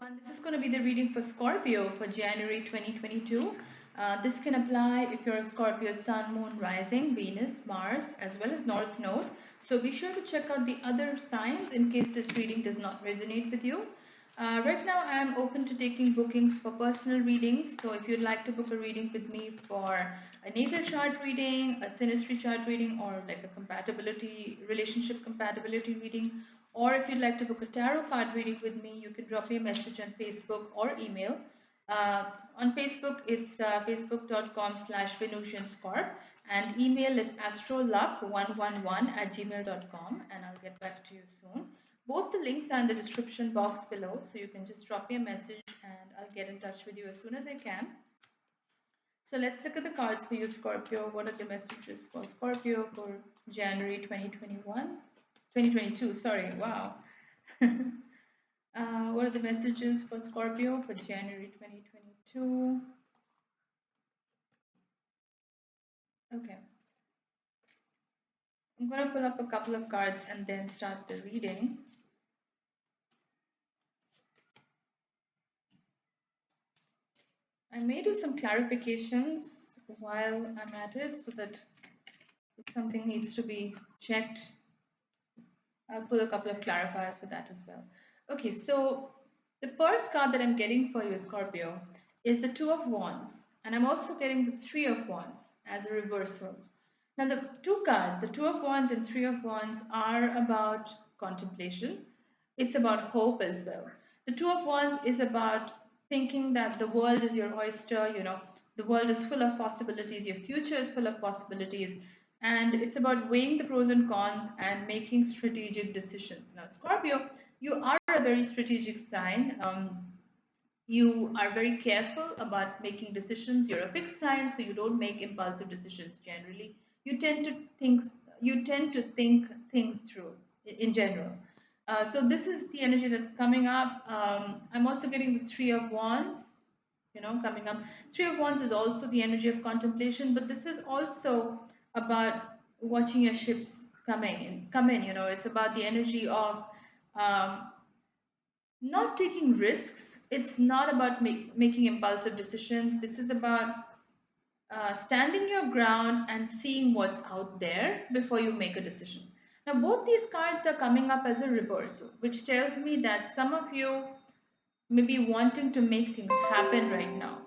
And this is going to be the reading for Scorpio for January 2022. This can apply if you're a Scorpio Sun, Moon, Rising, Venus, Mars, as well as North Node. So be sure to check out the other signs in case this reading does not resonate with you. Right now, I'm open to taking bookings for personal readings. So if you'd like to book a reading with me for a natal chart reading, a synastry chart reading, or like a compatibility, relationship compatibility reading, or if you'd like to book a tarot card reading with me, you can drop me a message on Facebook or email. On Facebook, it's facebook.com/Venusianscorp, and email it's astroluck111@gmail.com, and I'll get back to you soon. Both the links are in the description box below, so you can just drop me a message and I'll get in touch with you as soon as I can. So let's look at the cards for you, Scorpio. What are the messages for Scorpio for January 2021? 2022, sorry, wow. What are the messages for Scorpio for January 2022? Okay. I'm going to pull up a couple of cards and then start the reading. I may do some clarifications while I'm at it so that if something needs to be checked, I'll pull a couple of clarifiers for that as well. Okay, so the first card that I'm getting for you, Scorpio, is the Two of Wands. And I'm also getting the Three of Wands as a reversal. Now, the two cards, the Two of Wands and Three of Wands, are about contemplation. It's about hope as well. The Two of Wands is about thinking that the world is your oyster, the world is full of possibilities, your future is full of possibilities, and it's about weighing the pros and cons and making strategic decisions. Now, Scorpio, you are a very strategic sign. You are very careful about making decisions. You're a fixed sign, so you don't make impulsive decisions generally. You tend to think things through in general. So this is the energy that's coming up. I'm also getting the Three of Wands, coming up. Three of Wands is also the energy of contemplation, but this is also about watching your ships come in. It's about the energy of um, not taking risks. It's not about making impulsive decisions. This is about standing your ground and seeing what's out there before you make a decision. Now, both these cards are coming up as a reversal, which tells me that some of you may be wanting to make things happen right now.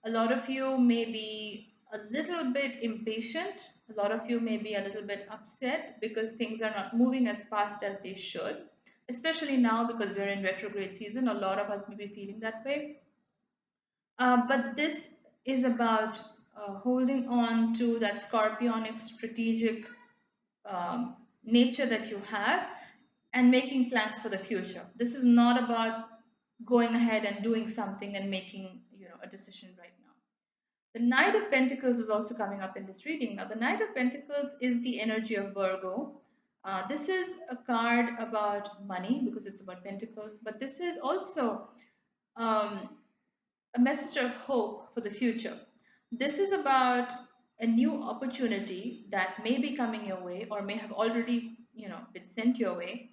A lot of you may be a little bit impatient. A lot of you may be a little bit upset because things are not moving as fast as they should, especially now because we're in retrograde season. A lot of us may be feeling that way. But this is about holding on to that scorpionic strategic nature that you have and making plans for the future. This is not about going ahead and doing something and making a decision right now. The Knight of Pentacles is also coming up in this reading. Now, the Knight of Pentacles is the energy of Virgo. This is a card about money because it's about pentacles, but this is also um, a message of hope for the future. This is about a new opportunity that may be coming your way or may have already, been sent your way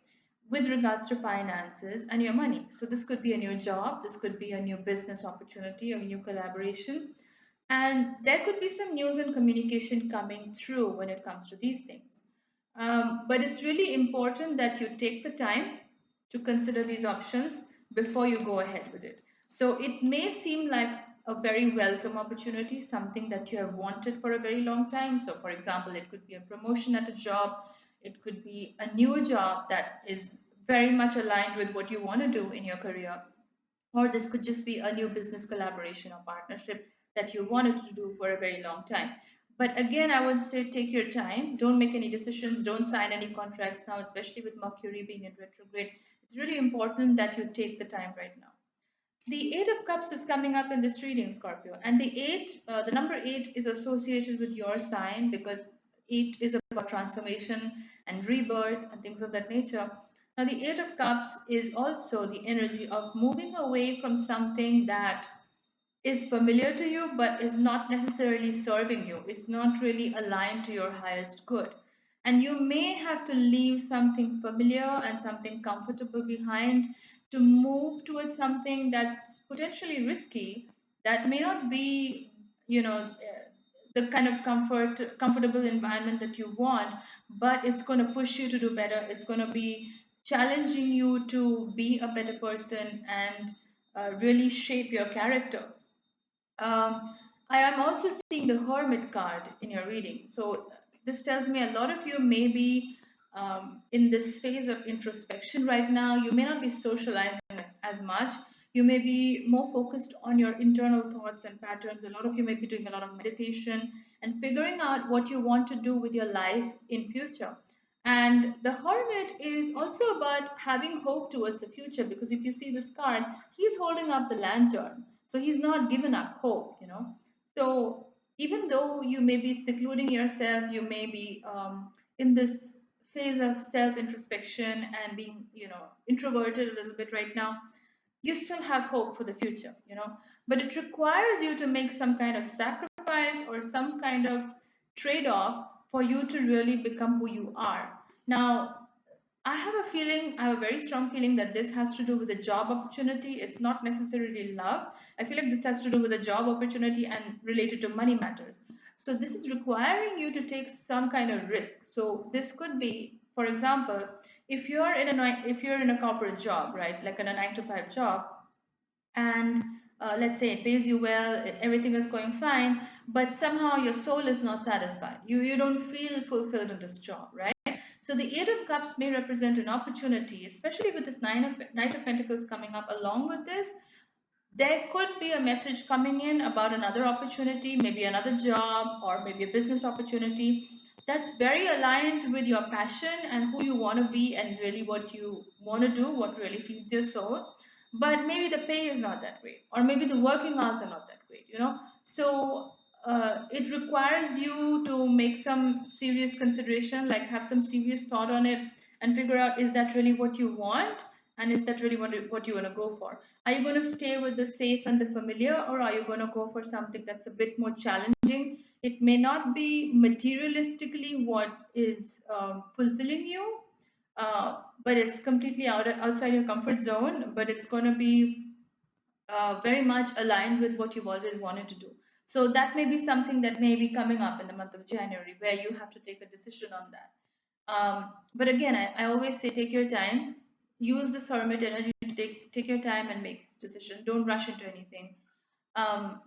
with regards to finances and your money. So this could be a new job, this could be a new business opportunity, a new collaboration, and there could be some news and communication coming through when it comes to these things. But it's really important that you take the time to consider these options before you go ahead with it. So it may seem like a very welcome opportunity, something that you have wanted for a very long time. So, for example, it could be a promotion at a job, it could be a new job that is very much aligned with what you want to do in your career, or this could just be a new business collaboration or partnership that you wanted to do for a very long time. But again, I would say take your time. Don't make any decisions. Don't sign any contracts now, especially with Mercury being in retrograde. It's really important that you take the time right now. The Eight of Cups is coming up in this reading, Scorpio. And the number eight is associated with your sign because eight is about transformation and rebirth and things of that nature. Now, the Eight of Cups is also the energy of moving away from something that is familiar to you but is not necessarily serving you. It's not really aligned to your highest good. And you may have to leave something familiar and something comfortable behind to move towards something that's potentially risky, that may not be, the kind of comfortable environment that you want, but it's going to push you to do better. It's going to be challenging you to be a better person and really shape your character. I am also seeing the Hermit card in your reading. So this tells me a lot of you may be in this phase of introspection right now. You may not be socializing as much. You may be more focused on your internal thoughts and patterns. A lot of you may be doing a lot of meditation and figuring out what you want to do with your life in future. And the hermit is also about having hope towards the future, because if you see this card, he's holding up the lantern. So he's not given up hope. So even though you may be secluding yourself, you may be in this phase of self introspection and being, introverted a little bit right now, you still have hope for the future. But it requires you to make some kind of sacrifice or some kind of trade off for you to really become who you are. Now, I have a very strong feeling that this has to do with a job opportunity. It's not necessarily love. I feel like this has to do with a job opportunity and related to money matters. So this is requiring you to take some kind of risk. So this could be, for example, if you're in a corporate job, right, like in a 9 to 5 job, and let's say it pays you well, everything is going fine, but somehow your soul is not satisfied. You don't feel fulfilled in this job, right? So the Eight of Cups may represent an opportunity, especially with this Knight of Pentacles coming up along with this. There could be a message coming in about another opportunity, maybe another job or maybe a business opportunity that's very aligned with your passion and who you want to be and really what you want to do, what really feeds your soul. But maybe the pay is not that great, or maybe the working hours are not that great. So it requires you to make some serious consideration, like have some serious thought on it and figure out, is that really what you want? And is that really what you want to go for? Are you going to stay with the safe and the familiar, or are you going to go for something that's a bit more challenging? It may not be materialistically what is fulfilling you, but it's completely outside your comfort zone, but it's going to be very much aligned with what you've always wanted to do. So that may be something that may be coming up in the month of January, where you have to take a decision on that. But again, I always say take your time, use this hermit energy to take your time and make this decision. Don't rush into anything. Um,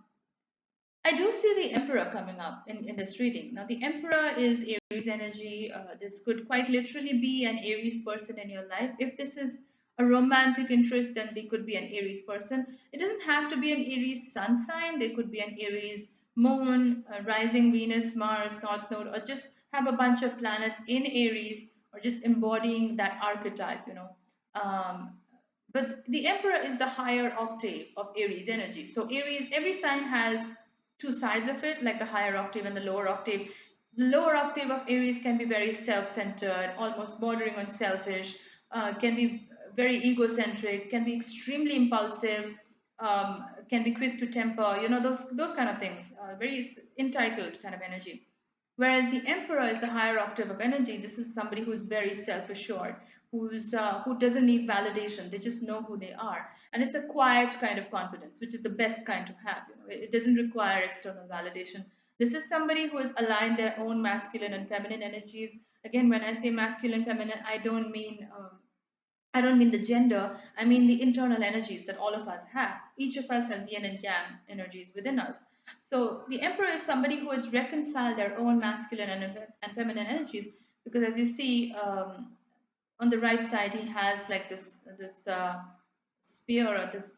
I do see the Emperor coming up in this reading. Now, the Emperor is Aries energy. This could quite literally be an Aries person in your life. If this is a romantic interest, then they could be an Aries person. It doesn't have to be an Aries sun sign. They could be an Aries moon, rising Venus, Mars, North Node, or just have a bunch of planets in Aries, or just embodying that archetype. Um, but the Emperor is the higher octave of Aries energy. So Aries, every sign has two sides of it, like the higher octave and the lower octave. The lower octave of Aries can be very self-centered, almost bordering on selfish, can be very egocentric, can be extremely impulsive, can be quick to temper, those kind of things, very entitled kind of energy. Whereas the emperor is a higher octave of energy. This is somebody who's very self-assured, who doesn't need validation. They just know who they are, and it's a quiet kind of confidence, which is the best kind to have. It doesn't require external validation. This is somebody who has aligned their own masculine and feminine energies. Again, when I say masculine, feminine, I don't mean the gender, I mean the internal energies that all of us have. Each of us has yin and yang energies within us. So the emperor is somebody who has reconciled their own masculine and feminine energies, because as you see, on the right side he has like this spear, or this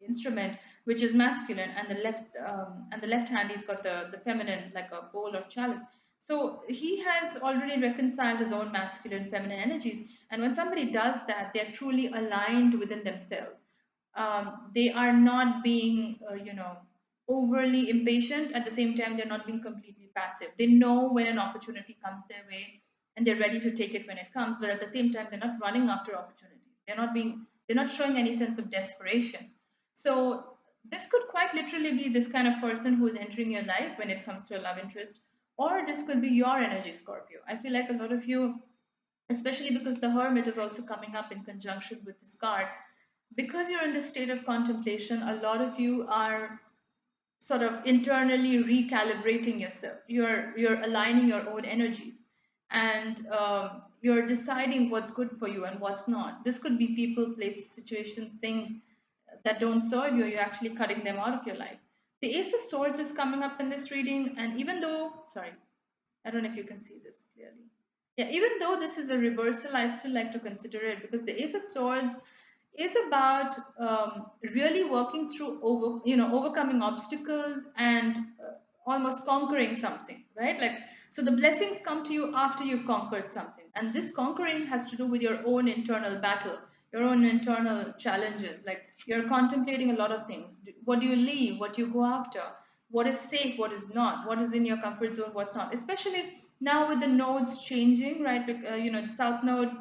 instrument which is masculine, and the left hand he's got the feminine, like a bowl or chalice. So he has already reconciled his own masculine and feminine energies, and when somebody does that, they're truly aligned within themselves. They are not being overly impatient. At the same time, they're not being completely passive. They know when an opportunity comes their way, and they're ready to take it when it comes, but at the same time they're not running after opportunities. They're not showing any sense of desperation. So this could quite literally be this kind of person who is entering your life when it comes to a love interest, or this could be your energy, Scorpio. I feel like a lot of you, especially because the Hermit is also coming up in conjunction with this card, because you're in this state of contemplation, a lot of you are sort of internally recalibrating yourself. You're aligning your own energies, and you're deciding what's good for you and what's not. This could be people, places, situations, things that don't serve you. You're actually cutting them out of your life. The Ace of Swords is coming up in this reading, and even though, sorry, I don't know if you can see this clearly. Yeah, even though this is a reversal, I still like to consider it because the Ace of Swords is about really working through overcoming obstacles and almost conquering something, right? Like, so the blessings come to you after you've conquered something, and this conquering has to do with your own internal battle, your own internal challenges. Like, you're contemplating a lot of things. What do you leave? What do you go after? What is safe? What is not? What is in your comfort zone? What's not? Especially now with the nodes changing, right? The south node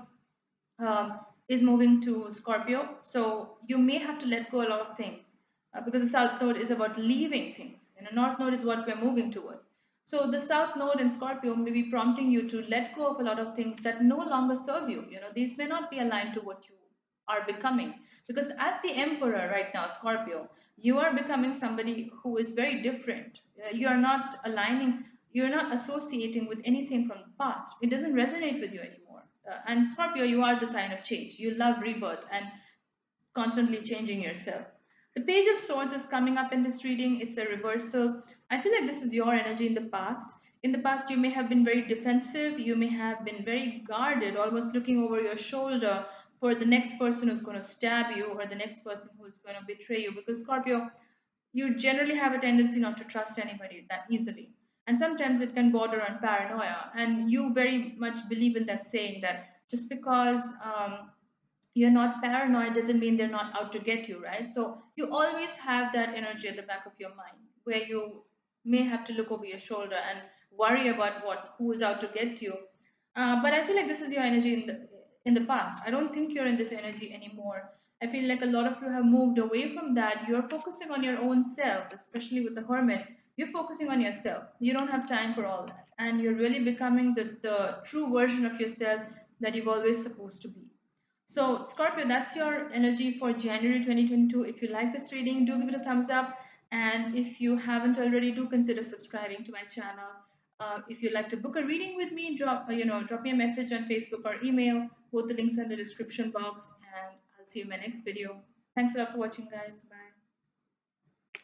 is moving to Scorpio. So you may have to let go a lot of things because the South Node is about leaving things. North Node is what we're moving towards. So the South Node in Scorpio may be prompting you to let go of a lot of things that no longer serve you. These may not be aligned to what you are becoming. Because as the Emperor right now, Scorpio, you are becoming somebody who is very different. You are not aligning, you're not associating with anything from the past. It doesn't resonate with you anymore. And Scorpio, you are the sign of change. You love rebirth and constantly changing yourself. The Page of Swords is coming up in this reading. It's a reversal. I feel like this is your energy in the past. In the past, you may have been very defensive. You may have been very guarded, almost looking over your shoulder for the next person who's going to stab you or the next person who's going to betray you. Because Scorpio, you generally have a tendency not to trust anybody that easily. And sometimes it can border on paranoia. And you very much believe in that saying that just because you're not paranoid doesn't mean they're not out to get you, right? So you always have that energy at the back of your mind where you may have to look over your shoulder and worry about who is out to get you. But I feel like this is your energy in the past. I don't think you're in this energy anymore. I feel like a lot of you have moved away from that. You're focusing on your own self, especially with the Hermit. You're focusing on yourself. You don't have time for all that. And you're really becoming the true version of yourself that you've always supposed to be. So, Scorpio, that's your energy for January 2022. If you like this reading, do give it a thumbs up. And if you haven't already, do consider subscribing to my channel. If you'd like to book a reading with me, drop me a message on Facebook or email. Both the links are in the description box. And I'll see you in my next video. Thanks a lot for watching, guys. Bye.